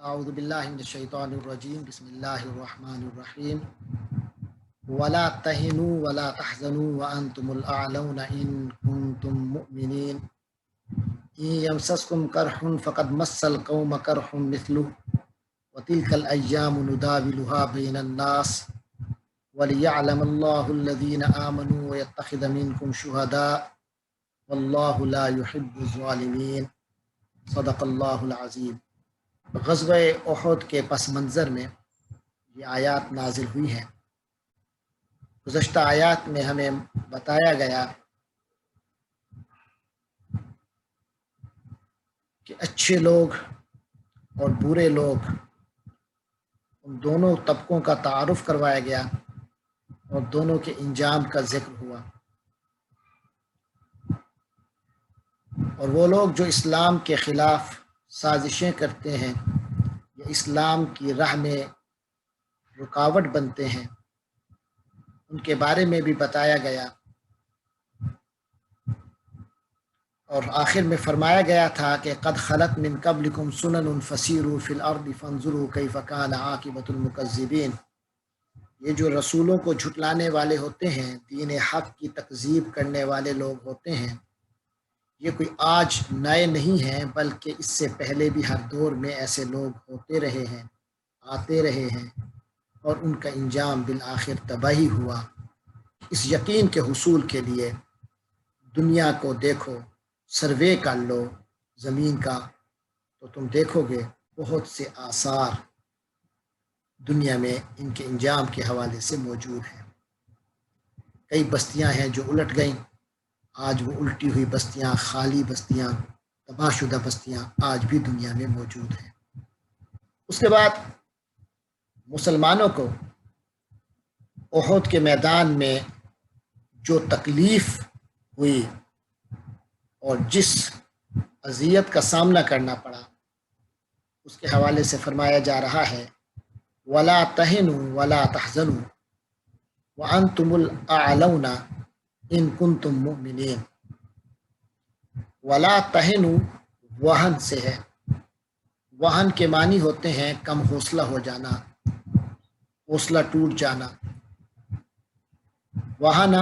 اعوذ باللہ من الشیطان الرجیم بسم اللہ الرحمن الرحیم ولا تہنوا ولا تحزنوا وانتم الاعلون ان کنتم مؤمنین ان یمسسکم قرح فقد مس القوم قرح مثلہ وتلک الایام نداولها بین الناس وليعلم الله الذين آمنوا ويتخذ منكم شهداء والله لا يحب الظالمين صدق اللہ العظیم۔ غزوہ احد کے پس منظر میں یہ آیات نازل ہوئی ہیں۔ گزشتہ آیات میں ہمیں بتایا گیا کہ اچھے لوگ اور برے لوگ، ان دونوں طبقوں کا تعارف کروایا گیا اور دونوں کے انجام کا ذکر ہوا۔ اور وہ لوگ جو اسلام کے خلاف سازشیں کرتے ہیں یا اسلام کی راہ میں رکاوٹ بنتے ہیں، ان کے بارے میں بھی بتایا گیا۔ اور آخر میں فرمایا گیا تھا کہ قد خلت من قبلکم سنن فسیروا فی الارض فانظروا کیف کان عاقبۃ المکذبین۔ یہ جو رسولوں کو جھٹلانے والے ہوتے ہیں، دین حق کی تکذیب کرنے والے لوگ ہوتے ہیں، یہ کوئی آج نئے نہیں ہیں، بلکہ اس سے پہلے بھی ہر دور میں ایسے لوگ ہوتے رہے ہیں، آتے رہے ہیں، اور ان کا انجام بالآخر تباہی ہوا۔ اس یقین کے حصول کے لیے دنیا کو دیکھو، سروے کر لو زمین کا، تو تم دیکھو گے بہت سے آثار دنیا میں ان کے انجام کے حوالے سے موجود ہیں۔ کئی بستیاں ہیں جو الٹ گئیں، آج وہ الٹی ہوئی بستیاں، خالی بستیاں، تباہ شدہ بستیاں آج بھی دنیا میں موجود ہیں۔ اس کے بعد مسلمانوں کو احد کے میدان میں جو تکلیف ہوئی اور جس اذیت کا سامنا کرنا پڑا، اس کے حوالے سے فرمایا جا رہا ہے وَلَا تَهِنُوا وَلَا تَحْزَنُوا وَأَنْتُمُ الْأَعْلَوْنَ ان کنتم مؤمنین۔ ولا تہنوا وہن سے ہے، وہن کے معنی ہوتے ہیں کم حوصلہ ہو جانا، حوصلہ ٹوٹ جانا۔ وہنا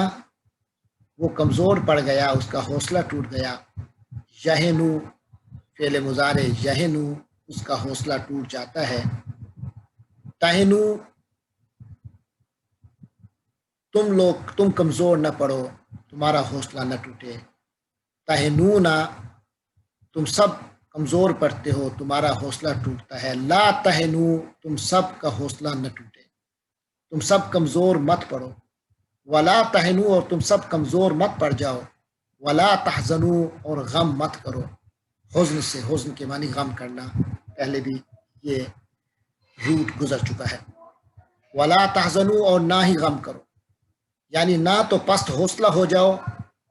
وہ کمزور پڑ گیا، اس کا حوصلہ ٹوٹ گیا۔ یہنو فعل مضارع یہنو، اس کا حوصلہ ٹوٹ جاتا ہے۔ تہنو تم کمزور نہ پڑو، تمہارا حوصلہ نہ ٹوٹے۔ تہنونا تم سب کمزور پڑتے ہو، تمہارا حوصلہ ٹوٹتا ہے۔ لا تہنو تم سب کا حوصلہ نہ ٹوٹے، تم سب کمزور مت پڑو۔ ولا تہنو اور تم سب کمزور مت پڑ جاؤ۔ ولا تحزنو اور غم مت کرو۔ حزن سے، حزن کے معنی غم کرنا، پہلے بھی یہ روٹ گزر چکا ہے۔ ولا تحزنو اور نہ ہی غم کرو، یعنی نہ تو پست حوصلہ ہو جاؤ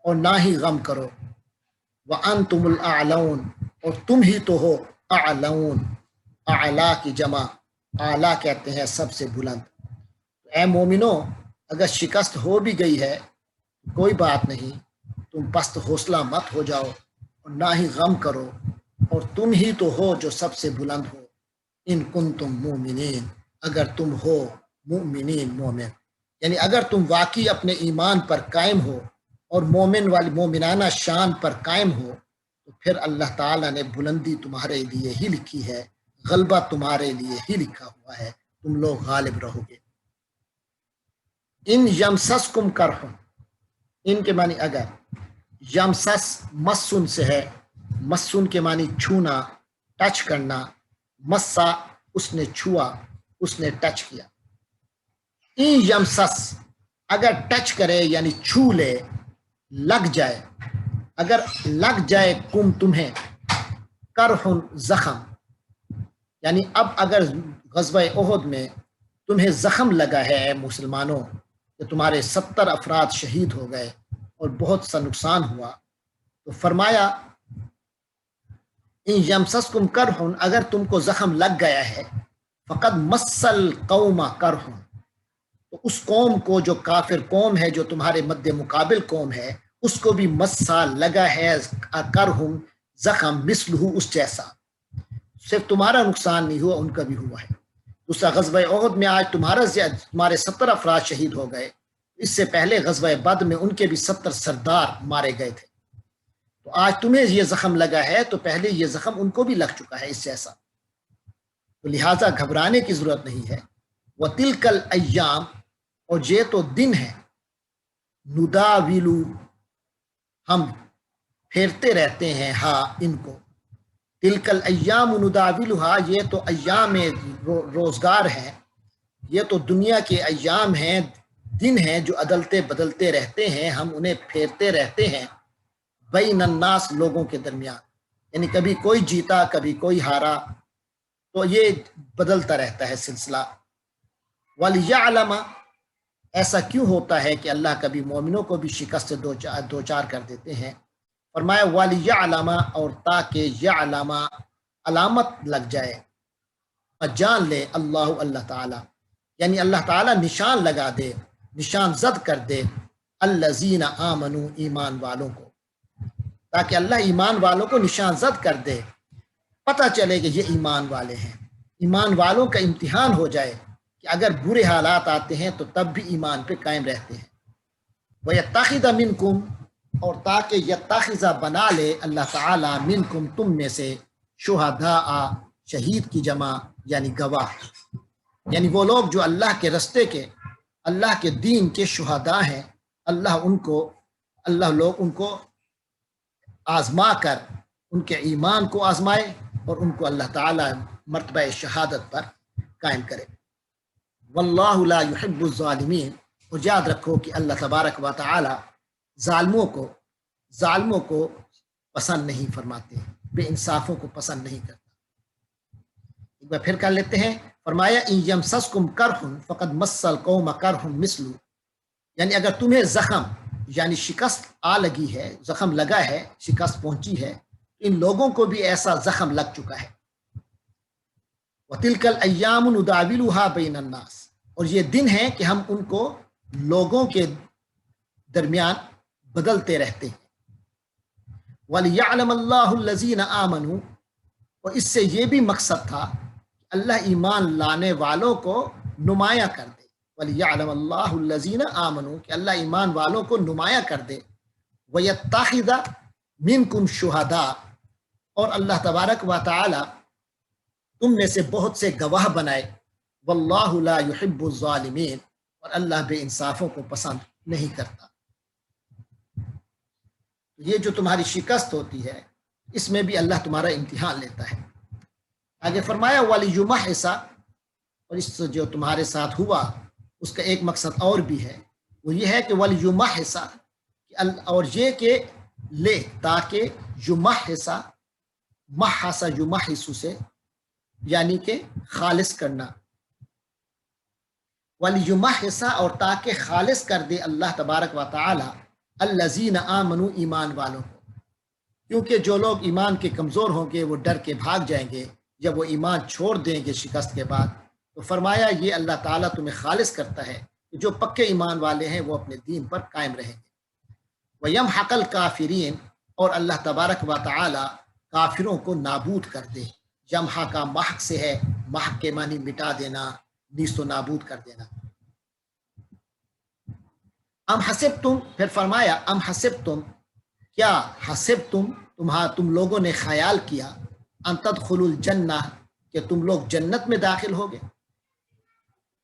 اور نہ ہی غم کرو۔ وَأَنْتُمُ الْأَعْلَوْنَ اور تم ہی تو ہو اعلون، اعلیٰ کی جمع، اعلیٰ کہتے ہیں سب سے بلند۔ اے مومنو، اگر شکست ہو بھی گئی ہے کوئی بات نہیں، تم پست حوصلہ مت ہو جاؤ اور نہ ہی غم کرو، اور تم ہی تو ہو جو سب سے بلند ہو۔ ان کنتم مومنین، اگر تم ہو مومنین، مومن، یعنی اگر تم واقعی اپنے ایمان پر قائم ہو اور مومن والی مومنانہ شان پر قائم ہو، تو پھر اللہ تعالیٰ نے بلندی تمہارے لیے ہی لکھی ہے، غلبہ تمہارے لیے ہی لکھا ہوا ہے، تم لوگ غالب رہو گے۔ ان یمسسکم کرح، ان کے معنی اگر، یمسس مسن سے ہے، مسن کے معنی چھونا، ٹچ کرنا۔ مسا اس نے چھوا، اس نے ٹچ کیا۔ این یمسس اگر ٹچ کرے یعنی چھو لے، لگ جائے، اگر لگ جائے کم تمہیں، کرح زخم، یعنی اب اگر غزوہ احد میں تمہیں زخم لگا ہے اے مسلمانوں، کہ تمہارے 70 افراد شہید ہو گئے اور بہت سا نقصان ہوا، تو فرمایا ان یمسسکم کرح، اگر تم کو زخم لگ گیا ہے، فقد مس القوم کرح، تو اس قوم کو جو کافر قوم ہے، جو تمہارے مد مقابل قوم ہے، اس کو بھی مسا لگا ہے کرحم زخم، مثلہ اس جیسا۔ صرف تمہارا نقصان نہیں ہوا، ان کا بھی ہوا ہے۔ دوسرا غزوہ احد میں آج تمہارے 70 افراد شہید ہو گئے، اس سے پہلے غزوہ بدر میں ان کے بھی 70 سردار مارے گئے تھے۔ تو آج تمہیں یہ زخم لگا ہے تو پہلے یہ زخم ان کو بھی لگ چکا ہے اس جیسا، تو لہٰذا گھبرانے کی ضرورت نہیں ہے۔ وَتِلْكَ الْأَيَّامُ، اور یہ تو دن ہے، نداولو، ہم پھیرتے رہتے ہیں، ہاں ان کو، تلک الایام نداولھا، یہ تو ایام روزگار ہیں، یہ تو دنیا کے ایام ہیں، دن ہیں جو عدلتے بدلتے رہتے ہیں، ہم انہیں پھیرتے رہتے ہیں، بین الناس، لوگوں کے درمیان، یعنی کبھی کوئی جیتا کبھی کوئی ہارا، تو یہ بدلتا رہتا ہے سلسلہ۔ وَلِيَعْلَمَ، ایسا کیوں ہوتا ہے کہ اللہ کبھی مومنوں کو بھی شکست سے دو چار کر دیتے ہیں؟ فرمایا وَلِيَعْلَمَ، اور تاکہ یعلم، علامت لگ جائے، جان لے، اللہ تعالیٰ، یعنی اللہ تعالیٰ نشان لگا دے، نشان زد کر دے، الذین آمنوا، ایمان والوں کو، تاکہ اللہ ایمان والوں کو نشان زد کر دے، پتہ چلے کہ یہ ایمان والے ہیں، ایمان والوں کا امتحان ہو جائے کہ اگر برے حالات آتے ہیں تو تب بھی ایمان پہ قائم رہتے ہیں۔ وَيَتَّخِذَ مِنْكُمْ، اور تاکہ یتخذ، بنا لے اللہ تعالیٰ، منکم، تم میں سے، شہداء، شہید کی جمع یعنی گواہ، یعنی وہ لوگ جو اللہ کے رستے کے، اللہ کے دین کے شہداء ہیں، اللہ لوگ ان کو آزما کر ان کے ایمان کو آزمائے اور ان کو اللہ تعالیٰ مرتبہ شہادت پر قائم کرے۔ واللہ لا يحب الظالمین، اور یاد رکھو کہ اللہ تبارک و تعالی ظالموں کو پسند نہیں فرماتے، بے انصافوں کو پسند نہیں کرتا۔ ایک بار پھر کر لیتے ہیں، فرمایا ان یمسسکم کرح فقد مس القوم کرح مثلہ، یعنی اگر تمہیں زخم یعنی شکست آ لگی ہے، زخم لگا ہے، شکست پہنچی ہے، ان لوگوں کو بھی ایسا زخم لگ چکا ہے۔ وَتِلْكَ الْأَيَّامُ نُدَاوِلُهَا بَيْنَ النَّاسِ، اور یہ دن ہے کہ ہم ان کو لوگوں کے درمیان بدلتے رہتے ہیں۔ وَلِيَعْلَمَ اللَّهُ الَّذِينَ آمَنُوا، اور اس سے یہ بھی مقصد تھا کہ اللہ ایمان لانے والوں کو نمایاں کر دے، وَلِيَعْلَمَ اللَّهُ الَّذِينَ آمَنُوا، کہ اللہ ایمان والوں کو نمایاں کر دے، وَيَتَّخِذَ مِنْكُمْ شُهَدَاءَ، اور اللہ تبارک و تعالی تم میں سے بہت سے گواہ بنائے، واللہ لا يحب الظالمین، اور اللہ بے انصافوں کو پسند نہیں کرتا۔ یہ جو تمہاری شکست ہوتی ہے اس میں بھی اللہ تمہارا امتحان لیتا ہے۔ آگے فرمایا وَلِيُمَحِّصَ، اور اس سے جو تمہارے ساتھ ہوا اس کا ایک مقصد اور بھی ہے، وہ یہ ہے کہ وَلِيُمَحِّصَ، اور یہ کہ لے، تاکہ یمحص، محص یمحص سے یعنی کہ خالص کرنا، وَلِيُمَحِّصَ، اور تاکہ خالص کر دے اللہ تبارک و تعالی، الذین آمنوا، ایمان والوں کو، کیونکہ جو لوگ ایمان کے کمزور ہوں گے وہ ڈر کے بھاگ جائیں گے جب وہ ایمان چھوڑ دیں گے شکست کے بعد۔ تو فرمایا یہ اللہ تعالیٰ تمہیں خالص کرتا ہے کہ جو پکے ایمان والے ہیں وہ اپنے دین پر قائم رہیں گے۔ وَيَمْحَقَ الْكَافِرِينَ، اور اللہ تبارک و تعالی کافروں کو نابود کر دے۔ یمحا کا محق سے ہے، محق کے معنی مٹا دینا، نیست و نابود کر دینا۔ ام حسبتم، پھر فرمایا ام حسبتم، کیا حسبتم، تم لوگوں نے خیال کیا، ان تدخلوا الجنہ، کہ تم لوگ جنت میں داخل ہوگے،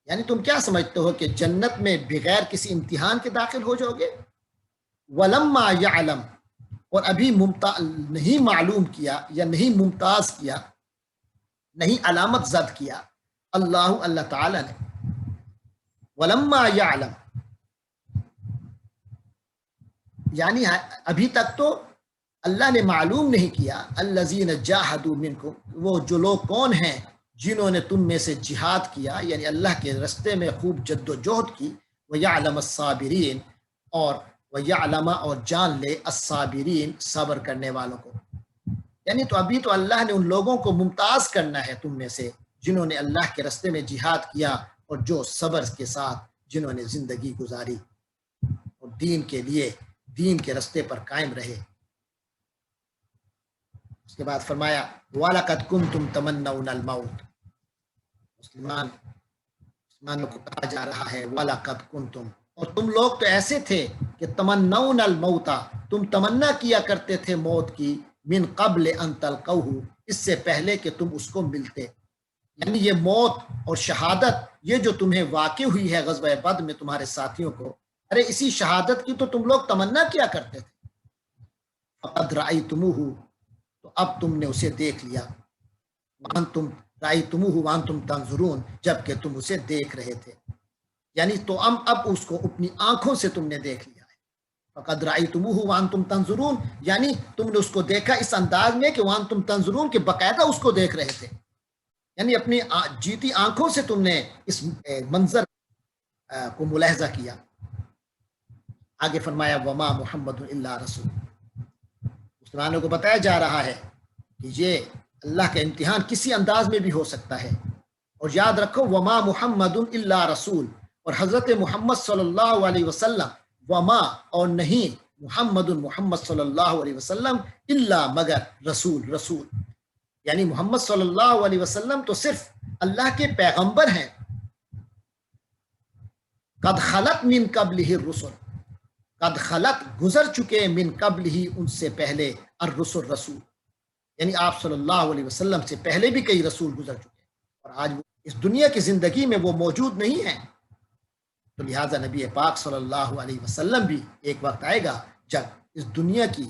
یعنی تم کیا سمجھتے ہو کہ جنت میں بغیر کسی امتحان کے داخل ہو جاؤ گے؟ ولما یعلم، اور ابھی نہیں معلوم کیا یا نہیں ممتاز کیا، نہیں علامت زد کیا، اللہ تعالی نے، ولما یعلم، یعنی ابھی تک تو اللہ نے معلوم نہیں کیا، الذین جاہدوا منکم، وہ جو لوگ کون ہیں جنہوں نے تم میں سے جہاد کیا، یعنی اللہ کے رستے میں خوب جد و جہد کی، وَيَعْلَمَ الصَّابِرِينَ، اور وَيَعْلَمَ، اور جان لے، الصابرین، صبر کرنے والوں کو، یعنی تو ابھی تو اللہ نے ان لوگوں کو ممتاز کرنا ہے تم میں سے جنہوں نے اللہ کے رستے میں جہاد کیا اور جو صبر کے ساتھ جنہوں نے زندگی گزاری اور دین کے لیے، دین کے رستے پر قائم رہے۔ اس کے بعد فرمایا وَلَقَدْ كُنْتُمْ تَمَنَّوْنَ الْمَوْتَ، مسلمانوں کو کہا جا رہا ہے وَلَقَدْ كُنْتُمْ، اور تم لوگ تو ایسے تھے کہ تمنون الموت، تم تمنا کیا کرتے تھے موت کی، من قبل ان تلقوہ، اس سے پہلے کہ تم اس کو ملتے، یعنی یہ موت اور شہادت یہ جو تمہیں واقع ہوئی ہے غزوہ بدر میں تمہارے ساتھیوں کو، ارے اسی شہادت کی تو تم لوگ تمنا کیا کرتے تھے۔ فقد رأیتموہ، تو اب تم نے اسے دیکھ لیا، وانتم رأیتموہ وانتم تنظرون، جبکہ تم اسے دیکھ رہے تھے، یعنی تو اب اس کو اپنی آنکھوں سے تم نے دیکھ لیا ہے۔ فقد رأیتموہ وانتم تنظرون، یعنی تم نے اس کو دیکھا اس انداز میں کہ وانتم تنظرون، کہ باقاعدہ اس کو دیکھ رہے تھے، یعنی اپنی جیتی آنکھوں سے تم نے اس منظر کو ملاحظہ کیا۔ آگے فرمایا وما محمد الا رسول، مسلمانوں کو بتایا جا رہا ہے کہ یہ اللہ کا امتحان کسی انداز میں بھی ہو سکتا ہے، اور یاد رکھو وما محمد الا رسول، اور حضرت محمد صلی اللہ علیہ وسلم، وما اور نہیں، محمد صلی اللہ علیہ وسلم، الا مگر، رسول، یعنی محمد صلی اللہ علیہ وسلم تو صرف اللہ کے پیغمبر ہیں۔ قد خلت من قبلہ الرسل، قد خلت گزر چکے، من قبلہ ان سے پہلے، الرسل رسول، یعنی آپ صلی اللہ علیہ وسلم سے پہلے بھی کئی رسول گزر چکے، اور آج وہ اس دنیا کی زندگی میں وہ موجود نہیں ہیں، تو لہٰذا نبی پاک صلی اللہ علیہ وسلم بھی ایک وقت آئے گا جب اس دنیا کی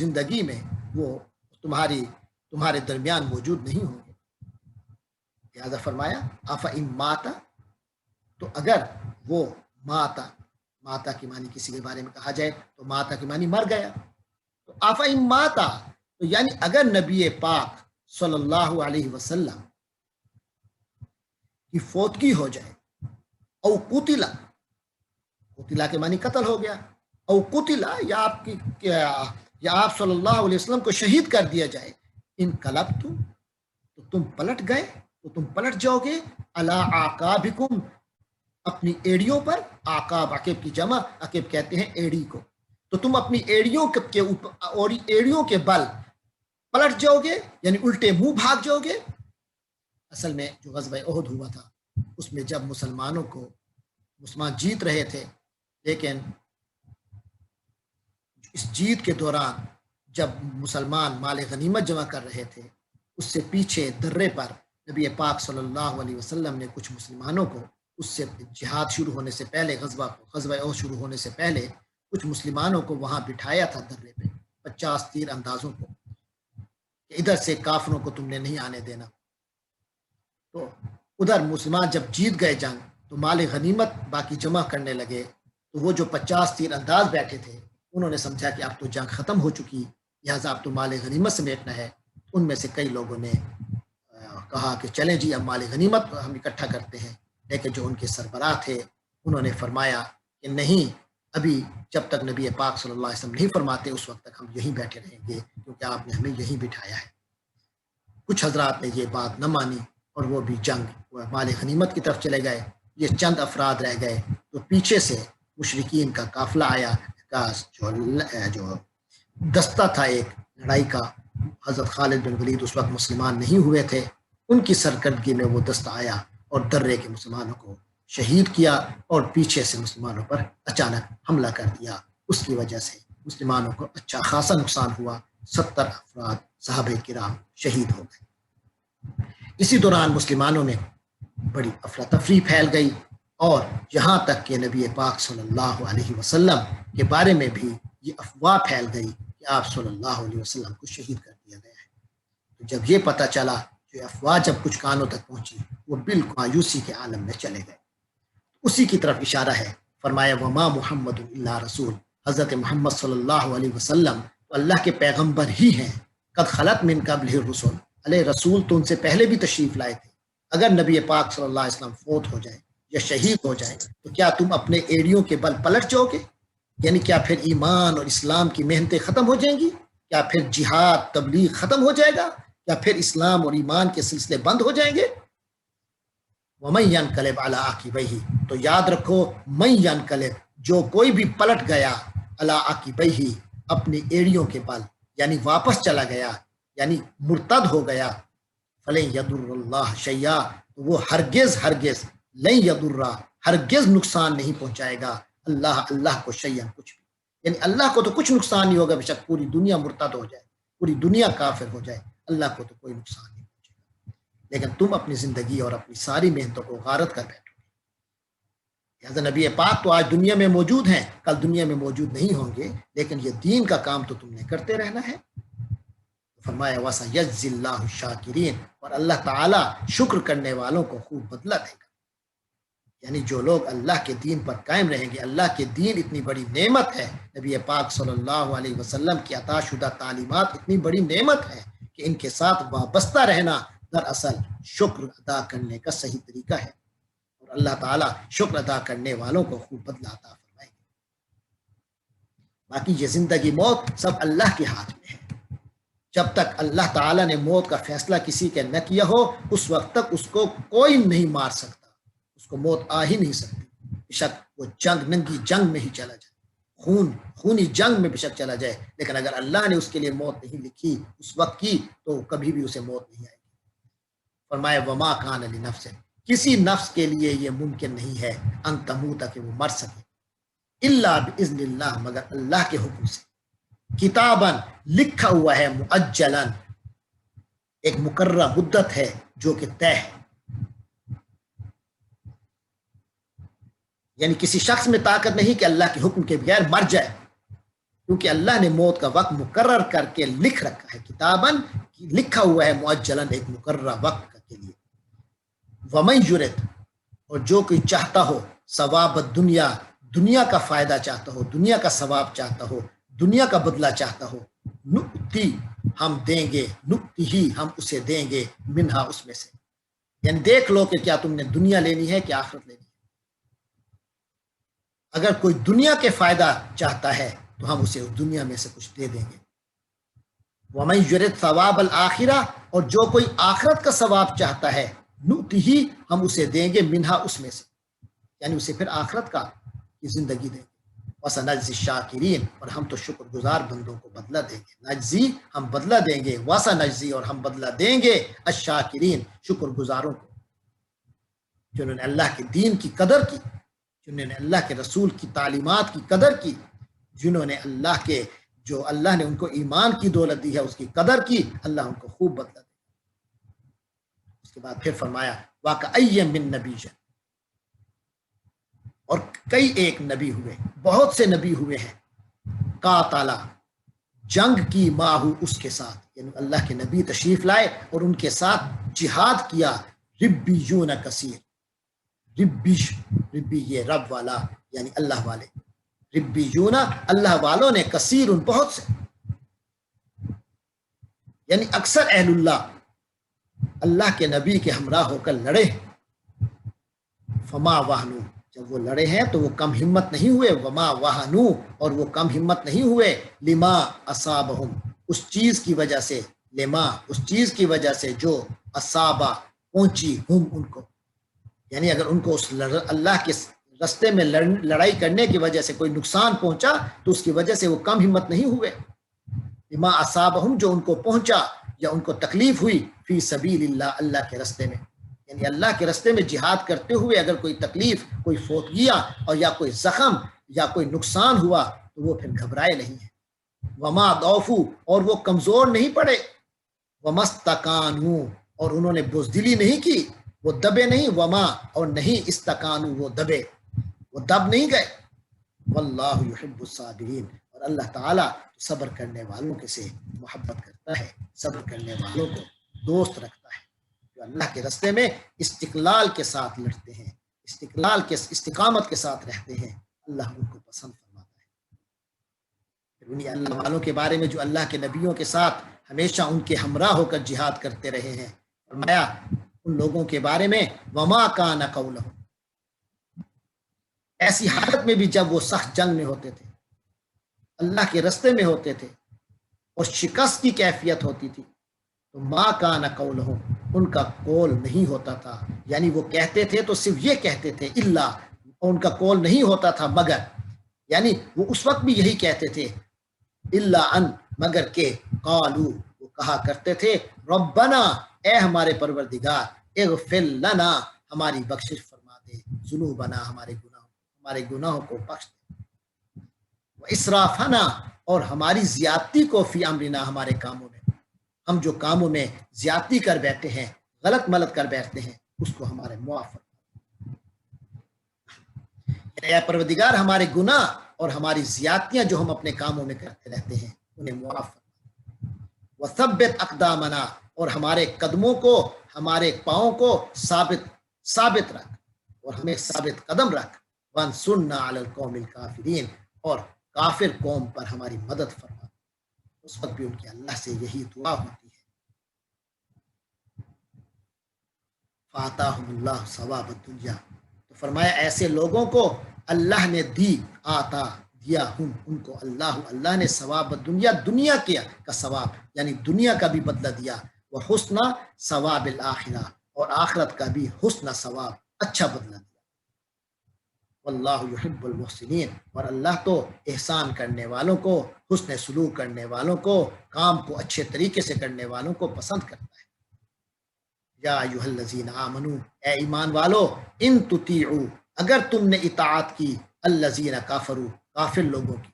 زندگی میں وہ تمہارے درمیان موجود نہیں ہوں گے۔ لہٰذا فرمایا افإن مات، تو اگر وہ ماتا کی معنی کسی کے بارے میں کہا جائے تو ماتا کی معنی مر گیا، تو افإن مات، تو یعنی اگر نبی پاک صلی اللہ علیہ وسلم کی فوتگی ہو جائے، او قتلا کے معنی قتل ہو گیا، او قتلا یا آپ صلی اللہ علیہ وسلم کو شہید کر دیا جائے، انقلبتم، تو تم پلٹ گئے، تو تم پلٹ جاؤ گے، علی اعقابکم، اپنی ایڑیوں پر، عقاب عقب کی جمع، عقب کہتے ہیں ایڑی کو، تو تم اپنی ایڑیوں کے بل پلٹ جاؤ گے، یعنی الٹے منہ بھاگ جاؤ گے۔ اصل میں جو غزوہ احد ہوا تھا اس میں جب مسلمان جیت رہے تھے، لیکن اس جیت کے دوران جب مسلمان مال غنیمت جمع کر رہے تھے، اس سے پیچھے درے پر نبی پاک صلی اللہ علیہ وسلم نے کچھ مسلمانوں کو، اس سے جہاد شروع ہونے سے پہلے، غزوہ احد شروع ہونے سے پہلے کچھ مسلمانوں کو وہاں بٹھایا تھا درے پہ، 50 تیر اندازوں کو، کہ ادھر سے کافروں کو تم نے نہیں آنے دینا۔ تو ادھر مسلمان جب جیت گئے جنگ، تو مال غنیمت باقی جمع کرنے لگے، تو وہ جو 50 تیر انداز بیٹھے تھے انہوں نے سمجھا کہ اب تو جنگ ختم ہو چکی، لہٰذا اب تو مال غنیمت سمیٹنا ہے۔ ان میں سے کئی لوگوں نے کہا کہ چلیں جی اب مال غنیمت ہم اکٹھا کرتے ہیں، لیکن جو ان کے سربراہ تھے انہوں نے فرمایا کہ نہیں، ابھی جب تک نبی پاک صلی اللہ علیہ وسلم نہیں فرماتے اس وقت تک ہم یہیں بیٹھے رہیں گے، کیونکہ آپ نے ہمیں یہیں بٹھایا ہے۔ کچھ حضرات نے یہ بات نہ مانی اور وہ بھی جنگ مال غنیمت کی طرف چلے گئے، یہ چند افراد رہ گئے، تو پیچھے سے مشرکین کا قافلہ آیا، جو دستہ تھا ایک لڑائی کا، حضرت خالد بن ولید اس وقت مسلمان نہیں ہوئے تھے، ان کی سرکردگی میں وہ دستہ آیا اور درے کے مسلمانوں کو شہید کیا، اور پیچھے سے مسلمانوں پر اچانک حملہ کر دیا، اس کی وجہ سے مسلمانوں کو اچھا خاصا نقصان ہوا، 70 افراد صحابہ کرام شہید ہو گئے۔ اسی دوران مسلمانوں میں بڑی افراتفری پھیل گئی، اور یہاں تک کہ نبی پاک صلی اللہ علیہ وسلم کے بارے میں بھی یہ افواہ پھیل گئی کہ آپ صلی اللہ علیہ وسلم کو شہید کر دیا گیا ہے۔ تو جب یہ پتہ چلا، جو افواہ جب کچھ کانوں تک پہنچی، وہ بالکل مایوسی کے عالم میں چلے گئے۔ اسی کی طرف اشارہ ہے، فرمایا وما محمد الا رسول، حضرت محمد صلی اللہ علیہ وسلم تو اللہ کے پیغمبر ہی ہیں، قد خلت من قبلہ الرسل، علیہ رسول تو ان سے پہلے بھی تشریف لائے تھے۔ اگر نبی پاک صلی اللہ علیہ وسلم فوت ہو جائے یا شہید ہو جائے تو کیا تم اپنے ایڑیوں کے بل پلٹ جاؤ گے؟ یعنی کیا پھر ایمان اور اسلام کی محنتیں ختم ہو جائیں گی؟ کیا پھر جہاد تبلیغ ختم ہو جائے گا؟ کیا پھر اسلام اور ایمان کے سلسلے بند ہو جائیں گے؟ وَمَن يَنْقَلِبْ عَلَىٰ عَقِبَيْهِ، تو یاد رکھو من ينقلب، جو کوئی بھی پلٹ گیا، عَلَىٰ عَقِبَيْهِ، اپنی ایڑیوں کے بل، یعنی واپس چلا گیا، یعنی مرتد ہو گیا، فلن یضر اللہ شیئا، تو وہ ہرگز لن یضر، ہرگز نقصان نہیں پہنچائے گا اللہ کو شیئا، کچھ بھی، یعنی اللہ کو تو کچھ نقصان نہیں ہوگا، بے شک پوری دنیا مرتد ہو جائے، پوری دنیا کافر ہو جائے، اللہ کو تو کوئی نقصان نہیں پہنچے گا، لیکن تم اپنی زندگی اور اپنی ساری محنتوں کو غارت کر بیٹھو۔ لہٰذا نبی پاک تو آج دنیا میں موجود ہیں، کل دنیا میں موجود نہیں ہوں گے، لیکن یہ دین کا کام تو تم نے کرتے رہنا ہے۔ فرمایا وَسَيَجْزِي اللَّهُ الشَّاكِرِينَ، اور اللہ تعالیٰ شکر کرنے والوں کو خوب بدلہ دے گا، یعنی جو لوگ اللہ کے دین پر قائم رہیں گے۔ اللہ کے دین اتنی بڑی نعمت ہے، نبی پاک صلی اللہ علیہ وسلم کی عطا شدہ تعلیمات اتنی بڑی نعمت ہے کہ ان کے ساتھ وابستہ رہنا دراصل شکر ادا کرنے کا صحیح طریقہ ہے، اور اللہ تعالیٰ شکر ادا کرنے والوں کو خوب بدلہ عطا فرمائے گا۔ باقی یہ زندگی موت سب اللہ کے ہاتھ میں ہے، جب تک اللہ تعالیٰ نے موت کا فیصلہ کسی کے نہ کیا ہو، اس وقت تک اس کو کوئی نہیں مار سکتا، اس کو موت آ ہی نہیں سکتی، بے شک وہ ننگی جنگ میں ہی چلا جائے، خونی جنگ میں بے شک چلا جائے، لیکن اگر اللہ نے اس کے لیے موت نہیں لکھی اس وقت کی، تو کبھی بھی اسے موت نہیں آئے گی۔ فرمایا وما کان لنفس، کسی نفس کے لیے یہ ممکن نہیں ہے ان تموت، کہ وہ مر سکے، الا باذن اللہ، مگر اللہ کے حکم سے، کتاباً لکھا ہوا ہے، مؤجلاً ایک مقررہ مدت ہے جو کہ طے ہے، یعنی کسی شخص میں طاقت نہیں کہ اللہ کے حکم کے بغیر مر جائے، کیونکہ اللہ نے موت کا وقت مقرر کر کے لکھ رکھا ہے، کتاباً لکھا ہوا ہے، مؤجلاً ایک مقررہ وقت کے لیے۔ ومن یرد، اور جو کوئی چاہتا ہو، ثواب الدنیا، دنیا کا فائدہ چاہتا ہو، دنیا کا ثواب چاہتا ہو، دنیا کا بدلہ چاہتا ہو، نؤتی، ہم دیں گے، نؤتی ہی، ہم اسے دیں گے، منہا، اس میں سے، یعنی دیکھ لو کہ کیا تم نے دنیا لینی ہے کہ آخرت لینی ہے۔ اگر کوئی دنیا کے فائدہ چاہتا ہے تو ہم اسے اس دنیا میں سے کچھ دے دیں گے۔ ومن یرد ثواب الآخرہ، اور جو کوئی آخرت کا ثواب چاہتا ہے، نؤتی ہی، ہم اسے دیں گے، منہا، اس میں سے، یعنی اسے پھر آخرت کا کی زندگی دیں گے۔ وَسَنَجْزِي الشَّاكِرِينَ، اور ہم تو شکر گزار بندوں کو بدلہ دیں گے، نجزی، ہم بدلہ دیں گے، وَسَنَجْزِي، اور ہم بدلہ دیں گے، الشَّاكِرِينَ، شکر گزاروں کو، جنہوں نے اللہ کے دین کی قدر کی، جنہوں نے اللہ کے رسول کی تعلیمات کی قدر کی، جنہوں نے جو اللہ نے ان کو ایمان کی دولت دی ہے اس کی قدر کی، اللہ ان کو خوب بدلہ دے۔ اس کے بعد پھر فرمایا وَكَأَيٍّ مِّن نَبِيٍّ، اور کئی ایک نبی ہوئے، بہت سے نبی ہوئے ہیں، قاتل، جنگ کی، ماہو، اس کے ساتھ، یعنی اللہ کے نبی تشریف لائے اور ان کے ساتھ جہاد کیا، ربیون کثیر، ربی یہ رب والا، یعنی اللہ والے، ربیون، اللہ والوں نے، کثیر، بہت سے، یعنی اکثر اہل اللہ کے نبی کے ہمراہ ہو کر لڑے، فما وہنو، جب وہ لڑے ہیں تو وہ کم ہمت نہیں ہوئے، وما وہنو، اور وہ کم ہمت نہیں ہوئے، لما اصابہم، اس چیز کی وجہ سے، لما، اس چیز کی وجہ سے جو اصابہ، پہنچی، ہم، ان کو، یعنی اگر ان کو اس اللہ کے رستے میں لڑائی کرنے کی وجہ سے کوئی نقصان پہنچا تو اس کی وجہ سے وہ کم ہمت نہیں ہوئے، لما اصابہم، جو ان کو پہنچا یا ان کو تکلیف ہوئی، فی سبیل اللہ، اللہ کے رستے میں، یعنی اللہ کے رستے میں جہاد کرتے ہوئے اگر کوئی تکلیف، کوئی فوتگیاں، اور یا کوئی زخم یا کوئی نقصان ہوا تو وہ پھر گھبرائے نہیں ہیں، وما ضعفوا، اور وہ کمزور نہیں پڑے، ومستکانوا، اور انہوں نے بزدلی نہیں کی، وہ دبے نہیں، وما، اور نہیں استکانوا، وہ دبے، وہ دب نہیں گئے، واللہ یحب الصابرین، اور اللہ تعالیٰ صبر کرنے والوں کے سے محبت کرتا ہے، صبر کرنے والوں کو دوست رکھتا ہے، جو اللہ کے راستے میں استقلال کے ساتھ لڑتے ہیں، استقامت کے ساتھ رہتے ہیں، اللہ ان کو پسند فرماتا ہے۔ پھر انہیں اللہ والوں کے بارے میں جو اللہ کے نبیوں کے ساتھ ہمیشہ ان کے ہمراہ ہو کر جہاد کرتے رہے ہیں، فرمایا ان لوگوں کے بارے میں وما کان قولہم، ایسی حالت میں بھی جب وہ سخت جنگ میں ہوتے تھے، اللہ کے راستے میں ہوتے تھے اور شکست کی کیفیت ہوتی تھی، تو ما کان قولہم، ان کا قول نہیں ہوتا تھا، یعنی وہ کہتے تھے تو صرف یہ کہتے تھے، الا، ان کا قول نہیں ہوتا تھا مگر، یعنی وہ اس وقت بھی یہی کہتے تھے، الا ان، مگر کہ، قالو، وہ کہا کرتے تھے ربنا اے ہمارے پروردگار اغفر لنا ہماری بخشش فرما دے ذنوبنا ہمارے گناہوں کو بخش دے اسرافنا اور ہماری زیادتی کو فی امرنا ہمارے کاموں میں ہم جو کاموں میں زیادتی کر بیٹھے ہیں غلط ملت کر بیٹھتے ہیں اس کو ہمارے معاف فرما اے پروردگار ہمارے گناہ اور ہماری زیادتیاں جو ہم اپنے کاموں میں کرتے رہتے ہیں انہیں معاف فرما وثبت اقدامنا اور ہمارے قدموں کو ہمارے پاؤں کو ثابت رکھ اور ہمیں ثابت قدم رکھ وانصرنا علی القوم الکافرین اور کافر قوم پر ہماری مدد فرما اس وقت بھی ان کی اللہ سے یہی دعا ہوتی ہے فآتاہم اللہ ثواب الدنیا تو فرمایا ایسے لوگوں کو اللہ نے دیا ان کو اللہ نے ثواب دنیا کا ثواب یعنی دنیا کا بھی بدلہ دیا وہ حسن ثواب الآخرہ اور آخرت کا بھی حسن ثواب اچھا بدلہ دیا واللہ یحب المحسنین اور اللہ تو احسان کرنے والوں کو حسن سلوک کرنے والوں کو کام کو اچھے طریقے سے کرنے والوں کو پسند کرتا ہے یا ایھا الذین آمنو اے ایمان والو ان تطیعوا اگر تم نے اطاعت کی الذین کافروا کافر لوگوں کی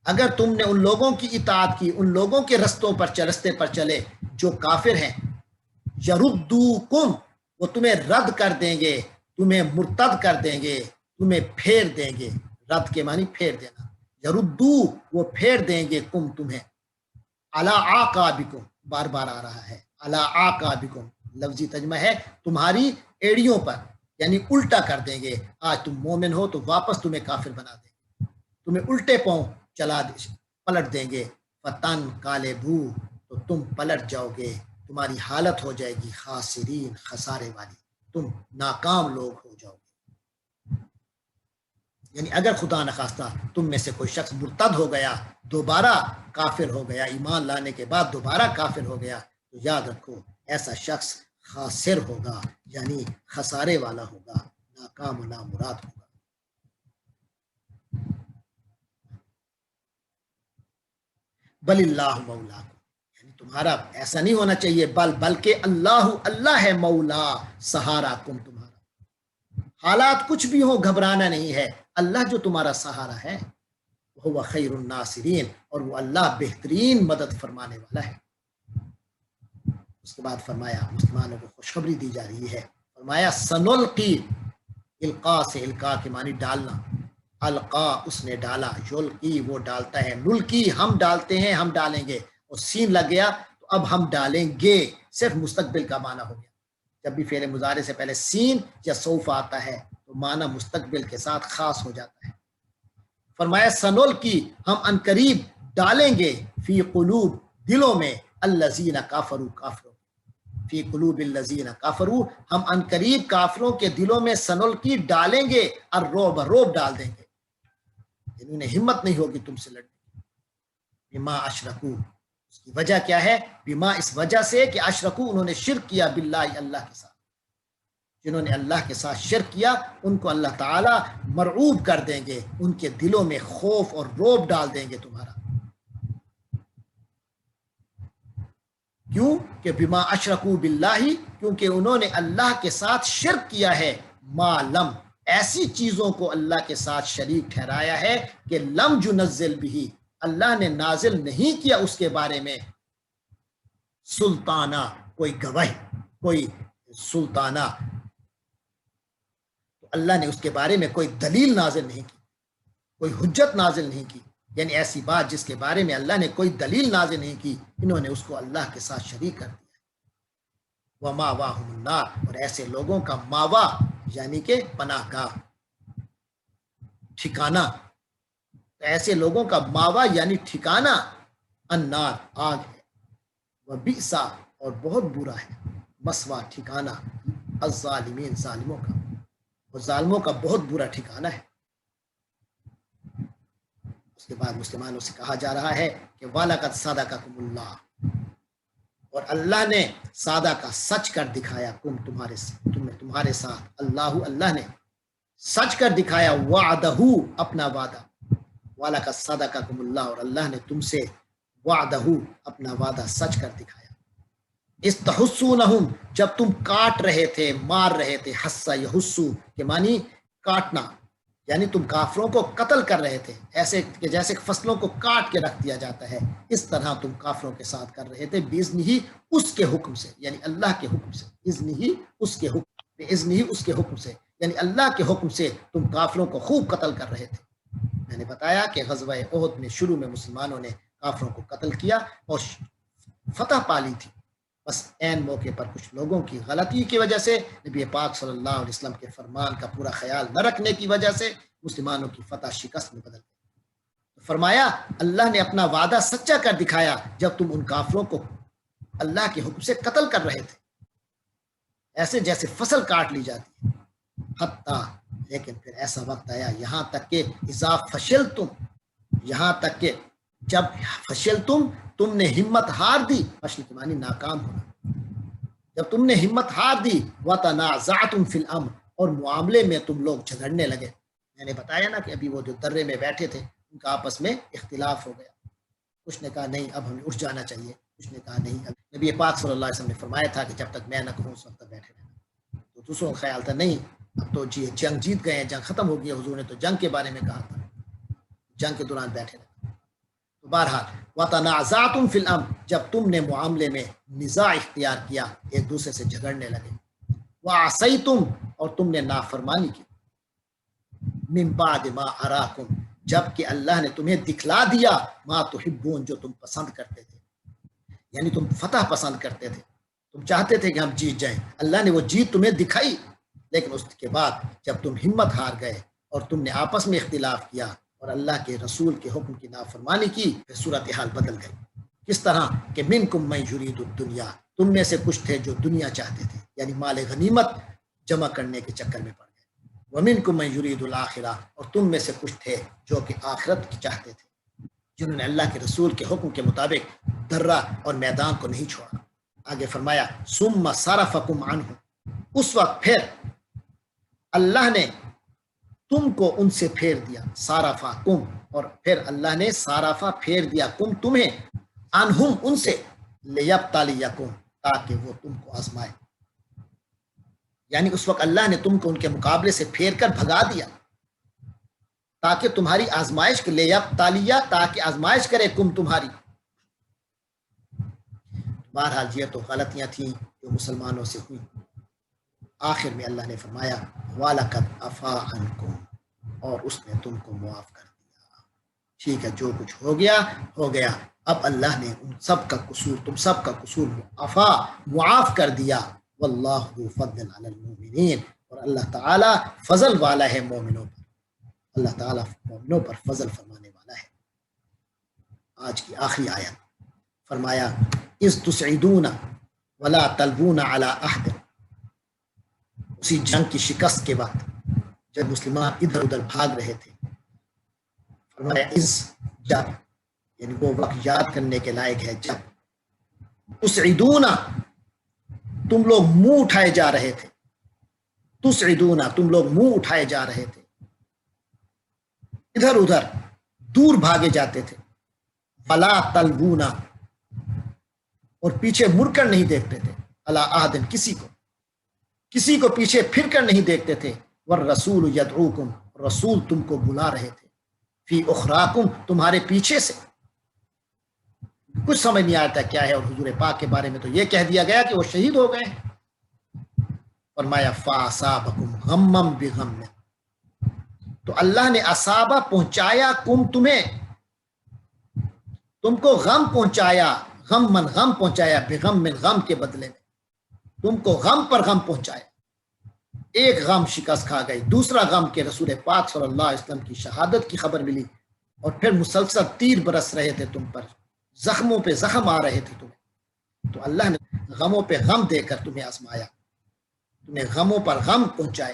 اگر تم نے ان لوگوں کی اطاعت کی ان لوگوں کے رستے پر چلے جو کافر ہیں یردوکم وہ تمہیں رد کر دیں گے تمہیں مرتد کر دیں گے تمہیں پھیر دیں گے رد کے معنی پھیر دینا یردو وہ پھیر دیں گے تمہیں علی اعقابکم بار بار آ رہا ہے علی اعقابکم لفظی ترجمہ ہے تمہاری ایڑیوں پر یعنی الٹا کر دیں گے آج تم مومن ہو تو واپس تمہیں کافر بنا دیں گے تمہیں الٹے پاؤں پلٹ دیں گے فتن کالبو تو تم پلٹ جاؤ گے تمہاری حالت ہو جائے گی خاسرین خسارے والی تم ناکام لوگ ہو جاؤ گے یعنی اگر خدا نخواستہ تم میں سے کوئی شخص مرتد ہو گیا دوبارہ کافر ہو گیا ایمان لانے کے بعد دوبارہ کافر ہو گیا تو یاد رکھو ایسا شخص خاسر ہوگا یعنی خسارے والا ہوگا ناکام و نامراد ہوگا بل اللہ مولاکم یعنی تمہارا ایسا نہیں ہونا چاہیے بلکہ اللہ ہے مولا سہارا کم تمہارا حالات کچھ بھی ہو گھبرانا نہیں ہے اللہ جو تمہارا سہارا ہے وہ خیر الناصرین اور وہ اللہ بہترین مدد فرمانے والا ہے اس کے بعد فرمایا مسلمانوں کو خوشخبری دی جا رہی ہے فرمایا سنلقی القا سے القا کے معنی ڈالنا القا اس نے ڈالا یلقی وہ ڈالتا ہے نلقی ہم ڈالتے ہیں ہم ڈالیں گے اور سین لگ گیا تو اب ہم ڈالیں گے صرف مستقبل کا معنی ہو گیا جب بھی فعل مضارع سے پہلے سین یا سوف آتا ہے تو معنی مستقبل کے ساتھ خاص ہو جاتا ہے فرمایا سنلقی ہم عنقریب ڈالیں گے فی قلوب دلوں میں الذین کافروا فی قلوب الذین کافروا ہم عنقریب کافروں کے دلوں میں سنلقی ڈالیں گے الرعب روب ڈال دیں گے انہیں ہمت نہیں ہوگی تم سے لڑنے کی بما اشرکو اس کی وجہ کیا ہے بما اس وجہ سے کہ اشرکو انہوں نے شرک کیا باللہ اللہ کے ساتھ جنہوں نے اللہ کے ساتھ شرک کیا ان کو اللہ تعالی مرعوب کر دیں گے ان کے دلوں میں خوف اور روب ڈال دیں گے تمہارا کیوں کہ بما اشرکو باللہ کیونکہ انہوں نے اللہ کے ساتھ شرک کیا ہے ما لم ایسی چیزوں کو اللہ کے ساتھ شریک ٹھہرایا ہے کہ لم ينزل بھی اللہ نے نازل نہیں کیا اس کے بارے میں سلطانہ کوئی گواہ کوئی سلطانہ اللہ نے اس کے بارے میں کوئی دلیل نازل نہیں کی کوئی حجت نازل نہیں کی یعنی ایسی بات جس کے بارے میں اللہ نے کوئی دلیل نازل نہیں کی انہوں نے اس کو اللہ کے ساتھ شریک کر دیا وَمَأْوَاهُمُ النَّارُ اور ایسے لوگوں کا ماوا یعنی کہ پناہ گاہ ٹھکانہ ایسے لوگوں کا ماوا یعنی ٹھکانہ النار آگ ہے وَبِئْسَ اور بہت برا ہے مسوا ٹھکانہ الظالمین ظالموں کا اور ظالموں کا بہت برا ٹھکانہ ہے اس کے بعد مسلمانوں سے کہا جا رہا ہے کہ وَلَقَدْ صَدَقَكُمُ اللَّهُ اور اللہ نے سادہ کا سچ کر دکھایا تمہارے ساتھ اللہ نے سچ کر دکھایا وعدہ اپنا وعدہ وَلَقَدْ صَدَقَكُمُ اللَّهُ اور اللہ نے تم سے وعدہ اپنا وعدہ سچ کر دکھایا استحسونہم جب تم کاٹ رہے تھے، مار رہے تھے، حسا یحسو کے معنی کاٹنا، یعنی تم کافروں کو قتل کر رہے تھے، ایسے کہ جیسے فصلوں کو کاٹ کے رکھ دیا جاتا ہے، اس طرح تم کافروں کے ساتھ کر رہے تھے، باذن ہی اس کے حکم سے، یعنی اللہ کے حکم سے، اذن ہی اس کے حکم، باذن ہی اس کے حکم سے، یعنی اللہ کے حکم سے تم کافروں کو خوب قتل کر رہے تھے۔ میں نے بتایا کہ غزوہ احد میں شروع میں مسلمانوں نے کافروں کو قتل کیا اور فتح پا لی تھی، بس عین موقع پر کچھ لوگوں کی غلطی کی وجہ سے، نبی پاک صلی اللہ علیہ وسلم کے فرمان کا پورا خیال نہ رکھنے کی وجہ سے مسلمانوں کی فتح شکست میں بدل گئی۔ فرمایا اللہ نے اپنا وعدہ سچا کر دکھایا جب تم ان کافروں کو اللہ کے حکم سے قتل کر رہے تھے، ایسے جیسے فصل کاٹ لی جاتی ہے، حتیٰ لیکن پھر ایسا وقت آیا یہاں تک کہ اذا فشلتم، یہاں تک کہ جب فشلتم تم نے ہمت ہار دی، فشل کے معنی ناکام ہونا، جب تم نے ہمت ہار دی، وتنازعتم فی الامر اور معاملے میں تم لوگ جھگڑنے لگے۔ میں نے بتایا نا کہ ابھی وہ جو درے میں بیٹھے تھے ان کا آپس میں اختلاف ہو گیا، کچھ نے کہا نہیں اب ہمیں اٹھ جانا چاہیے، کچھ نے کہا نہیں اب، نبی پاک صلی اللہ علیہ وسلم نے فرمایا تھا کہ جب تک میں نہ کہوں اس وقت تک بیٹھے رہنا، تو دوسروں کا خیال تھا نہیں اب تو جنگ جیت گئے ہیں، جنگ ختم ہو گئی ہے، حضور نے تو جنگ کے بارے میں کہا تھا، جنگ کے دوران بیٹھے رہنا۔ تو بہرحال وتنازعتم فی الامر جب تم نے معاملے میں نزاع اختیار کیا، ایک دوسرے سے جھگڑنے لگے، وعصیتم اور تم نے نافرمانی کی، من بعد ما اراکم جب کہ اللہ نے تمہیں دکھلا دیا، ما تحبون جو تم پسند کرتے تھے، یعنی تم فتح پسند کرتے تھے، تم چاہتے تھے کہ ہم جیت جائیں، اللہ نے وہ جیت تمہیں دکھائی، لیکن اس کے بعد جب تم ہمت ہار گئے اور تم نے آپس میں اختلاف کیا اور اللہ کے رسول کے حکم کی نافرمانی کی، پھر صورتحال بدل گئی۔ کس طرح کہ منکم من یرید الدنیا، تم میں سے کچھ تھے جو دنیا چاہتے تھے، یعنی مال غنیمت جمع کرنے کے چکر میں پڑ گئے، ومنکم من یرید الآخرہ اور تم میں سے کچھ تھے جو کہ آخرت کی چاہتے تھے، جنہوں نے اللہ کے رسول کے حکم کے مطابق درہ اور میدان کو نہیں چھوڑا۔ آگے فرمایا ثم صرفکم عنہ، اس وقت پھر اللہ نے تم کو ان سے پھیر دیا، صارفا کم، اور پھر اللہ نے صارفا پھیر دیا کم تمہیں، انہم ان سے، لیبتلیکم تاکہ وہ تم کو آزمائے، یعنی اس وقت اللہ نے تم کو ان کے مقابلے سے پھیر کر بھگا دیا تاکہ تمہاری آزمائش کے، لیبتلیا تاکہ آزمائش کرے کم تمہاری۔ بہرحال یہ تو غلطیاں تھیں جو مسلمانوں سے ہوئی، آخر میں اللہ نے فرمایا وَلَقَدْ عَفَا عَنْكُمْ اور اس نے تم کو معاف کر دیا، ٹھیک ہے جو کچھ ہو گیا ہو گیا، اب اللہ نے ان سب کا قصور، تم سب کا قصور عفا معاف کر دیا، واللہ ذو فضل علی المؤمنین اور اللہ تعالی فضل والا ہے مومنوں پر، اللہ تعالی مومنوں پر فضل فرمانے والا ہے۔ آج کی آخری آیت فرمایا اذ تسعدون ولا تلوون علی احد، اسی جنگ کی شکست کے وقت جب مسلمان ادھر ادھر بھاگ رہے تھے، فرمایا اس جب، یعنی وہ وقت یاد کرنے کے لائق ہے جب تسعدون تم لوگ منہ اٹھائے جا رہے تھے، تسعدون تم لوگ منہ اٹھائے جا رہے تھے، ادھر ادھر دور بھاگے جاتے تھے، ولا تلوون اور پیچھے مڑ کر نہیں دیکھتے تھے، علی احد کسی کو پیچھے پھر کر نہیں دیکھتے تھے، والرسول یدعوکم رسول تم کو بلا رہے تھے، فی اخراکم تمہارے پیچھے سے، کچھ سمجھ نہیں آتا کیا ہے، اور حضور پاک کے بارے میں تو یہ کہہ دیا گیا کہ وہ شہید ہو گئے ہیں۔ فرمایا فاصابکم غمم بغم، تو اللہ نے اصابہ پہنچایا کم تمہیں، تم کو غم پہنچایا، غم من غم پہنچایا، بغم من غم کے بدلے میں تم کو غم پر غم پہنچایا، ایک غم شکست کھا گئی، دوسرا غم کے رسول پاک صلی اللہ علیہ وسلم کی شہادت کی خبر ملی، اور پھر مسلسل تیر برس رہے تھے تم پر، زخموں پہ زخم آ رہے تھے تمہیں، تو اللہ نے غموں پہ غم دے کر تمہیں آزمایا، تمہیں غموں پر غم پہنچائے،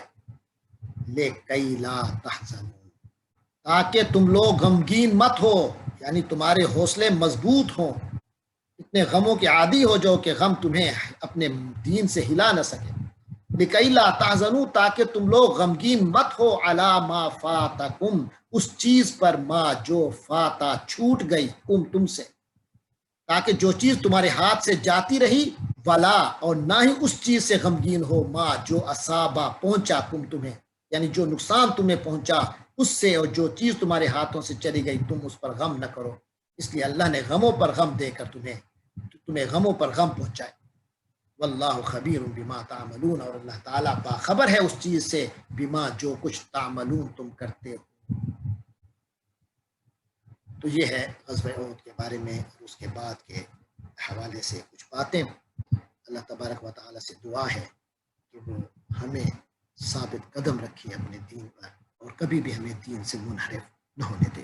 لِكَيْ لَا تَحْزَنُوا تاکہ تم لوگ غمگین مت ہو، یعنی تمہارے حوصلے مضبوط ہوں، اتنے غموں کے عادی ہو جاؤ کہ غم تمہیں اپنے دین سے ہلا نہ سکے، لِكَيْ لَا تَحْزَنُوا تاکہ تم لوگ غمگین مت ہو، عَلَى مَا فَاتَكُمْ اس چیز پر، ما جو فاتا چھوٹ گئی، کم تم سے، تاکہ جو چیز تمہارے ہاتھ سے جاتی رہی، ولا اور نہ ہی اس چیز سے غمگین ہو، ماں جو اصابہ پہنچا تمہیں، یعنی جو نقصان تمہیں پہنچا اس سے، اور جو چیز تمہارے ہاتھوں سے چلی گئی تم اس پر غم نہ کرو، اس لیے اللہ نے غموں پر غم دے کر تمہیں غموں پر غم پہنچائے۔ واللہ خبیر بما تعملون، اور اللہ تعالیٰ باخبر ہے اس چیز سے، بما جو کچھ تعملون تم کرتے ہو۔ تو یہ ہے غزوہ احد کے بارے میں، اور اس کے بعد کے حوالے سے کچھ باتیں۔ اللہ تبارک و تعالیٰ سے دعا ہے کہ وہ ہمیں ثابت قدم رکھے اپنے دین پر، اور کبھی بھی ہمیں دین سے منحرف نہ ہونے دے۔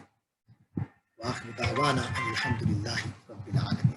وآخر دعوانا الحمدللہ رب العالمین۔